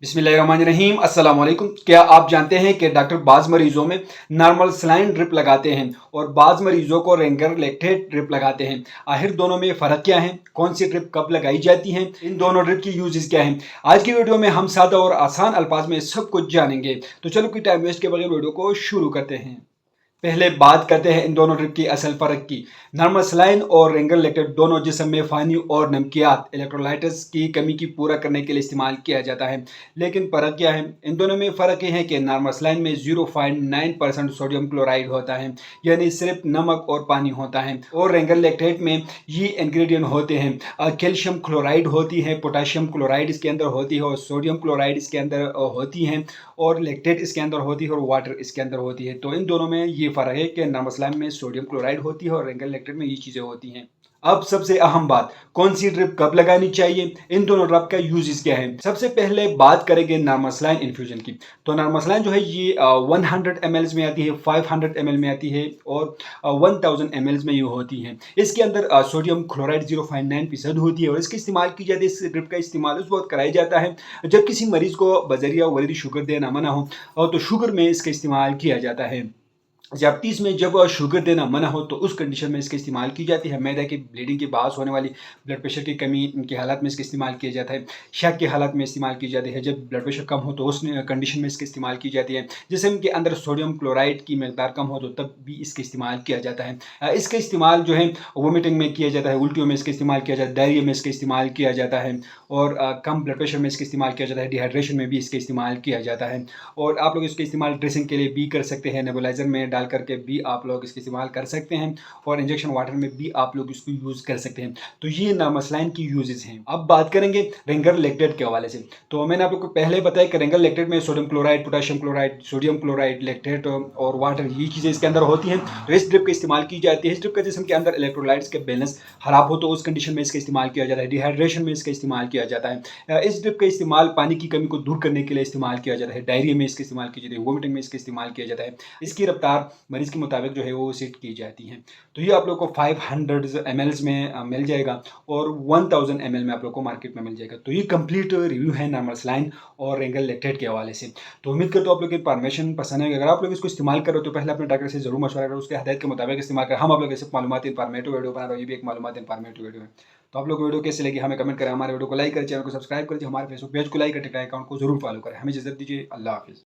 बिस्मिल्लाहिर्रहमानिर्रहीम अस्सलाम वालेकुम। क्या आप जानते हैं कि डॉक्टर बाज़ मरीजों में नॉर्मल सलाइन ड्रिप लगाते हैं और बाज़ मरीजों को रेंगर लैक्टेट ड्रिप लगाते हैं। आखिर दोनों में फ़र्क क्या है, कौन सी ड्रिप कब लगाई जाती हैं, इन दोनों ड्रिप की यूजेस क्या हैं। आज की वीडियो में हम सादा और आसान अल्फाज में सब कुछ जानेंगे। तो चलो कोई टाइम वेस्ट के बगैर वीडियो को शुरू करते हैं। पहले बात करते हैं इन दोनों ड्रिप की असल फ़र्क की। नॉर्मल सलाइन और रेंगर लैक्टेट दोनों जिस्म में पानी और नमकियात इलेक्ट्रोलाइट्स की कमी की पूरा करने के लिए इस्तेमाल किया जाता है। लेकिन फ़र्क क्या है, इन दोनों में फ़र्क ये है कि नॉर्मल सलाइन में 0.9% सोडियम क्लोराइड होता है, यानी सिर्फ नमक और पानी होता है, और रेंगर लैक्टेट में ये इंग्रेडिएंट होते हैं। कैल्शियम क्लोराइड होती है, पोटाशियम क्लोराइड इसके अंदर होती है, और सोडियम क्लोराइड इसके अंदर होती है, और लैक्टेट इसके अंदर होती है, और वाटर इसके अंदर होती है। तो इन दोनों में ये फ़र्क है कि नॉर्मल सलाइन में सोडियम क्लोराइड होती है और रेंगर लैक्टेट में ये चीज़ें होती हैं। अब सबसे अहम बात, कौन सी ड्रिप कब लगानी चाहिए, इन दोनों ड्रिप का यूजेस क्या है। सबसे पहले बात करेंगे नॉर्मल सलाइन इन्फ्यूजन की। तो नॉर्मल सलाइन जो है ये 100 ml में आती है, 500 ml में आती है, और 1000 ml में ये होती है। इसके अंदर सोडियम क्लोराइड 0.9% होती है, और इसका इस्तेमाल की जाती है। इस ड्रिप का इस्तेमाल उस वक्त कराया जाता है जब किसी मरीज को बजरिया वरीदी शुगर देना मना हो, और तो शुगर में इसका इस्तेमाल किया जाता है। ज़्यादतीस में जब शुगर देना मना हो तो उस कंडीशन में इसका इस्तेमाल की जाती है। मैदा की ब्लीडिंग के बायस होने वाली ब्लड प्रेशर की कमी के हालात में इसका इस्तेमाल किया जाता है। शक के हालात में इस्तेमाल की जाती है। जब ब्लड प्रेशर कम हो तो उस कंडीशन में इसका इस्तेमाल की जाती है। जिस्म के अंदर सोडियम क्लोराइड की मकदार कम हो तो तब भी इसका इस्तेमाल किया जाता है। इसका इस्तेमाल जो है वोमिटिंग में किया जाता है, उल्टियों में इसका इस्तेमाल किया जाता है, डायरिया में इसका इस्तेमाल किया जाता है, और कम ब्लड प्रेशर में इसका इस्तेमाल किया जाता है, डिहाइड्रेशन में भी इसका इस्तेमाल किया जाता है। और आप लोग इसका इस्तेमाल ड्रेसिंग के लिए भी कर सकते हैं, नेबुलाइजर में डाल करके भी आप लोग इसका इस्तेमाल कर सकते हैं, और इंजेक्शन वाटर में भी आप लोग इसको यूज़ कर सकते हैं। तो ये नॉर्मल सलाइन की यूजेस हैं। अब बात करेंगे रेंगर लैक्टेट के हवाले से। तो मैंने आप लोग को पहले बताया कि रेंगर लैक्टेट में sodium chloride, potassium chloride, sodium chloride, lactate और वाटर, ये चीज़ें इसके अंदर होती हैं। तो इस ड्रिप का इस्तेमाल की जाती है। इस ड्रिप का जिस्म के अंदर इलेक्ट्रोलाइट्स के बैलेंस खराब हो तो उस कंडीशन में इसका इस्तेमाल किया जाता है। डिहाइड्रेशन में इसका इस्तेमाल किया जाता है। इस ड्रिप का इस्तेमाल पानी की कमी को दूर करने के लिए इस्तेमाल किया जाता है। डायरिया में इसका इस्तेमाल किया जाता है, वोमिटिंग में इसका इस्तेमाल किया जाता है। इसकी रफ्तार मरीज के मुताबिक जो है वो सेट की जाती है। तो ये आप लोग को 500 ml में मिल जाएगा, और 1000 ml में आप लोग को मार्केट में मिल जाएगा। तो ये कंप्लीट रिव्यू है नॉर्मल सलाइन और रेंगर लैक्टेट के हवाले से। तो उम्मीद करता हूँ आप लोग की इन्फॉर्मेशन पसंद आएगी। अगर आप लोग इसको इस्तेमाल करो तो पहले अपने डॉक्टर से जरूर मशवरा करो, उसके हदायत के मुताबिक इस्तेमाल करें। हम आप लोग ऐसे मालूमाती इन्फॉर्मेटिव वीडियो बना रहे हो, ये भी एक मालूमाती इन्फॉर्मेटिव वीडियो है। तो आप लोग वीडियो कैसे लगी हमें कमेंट करें, हमारे वीडियो को लाइक करें, चैनल को सब्सक्राइब करें, हमारे फेसबुक पेज को लाइक करें, ट्विटर अकाउंट को जरूर फॉलो करें। हमें इजाजत दीजिए, अल्लाह हाफिज़।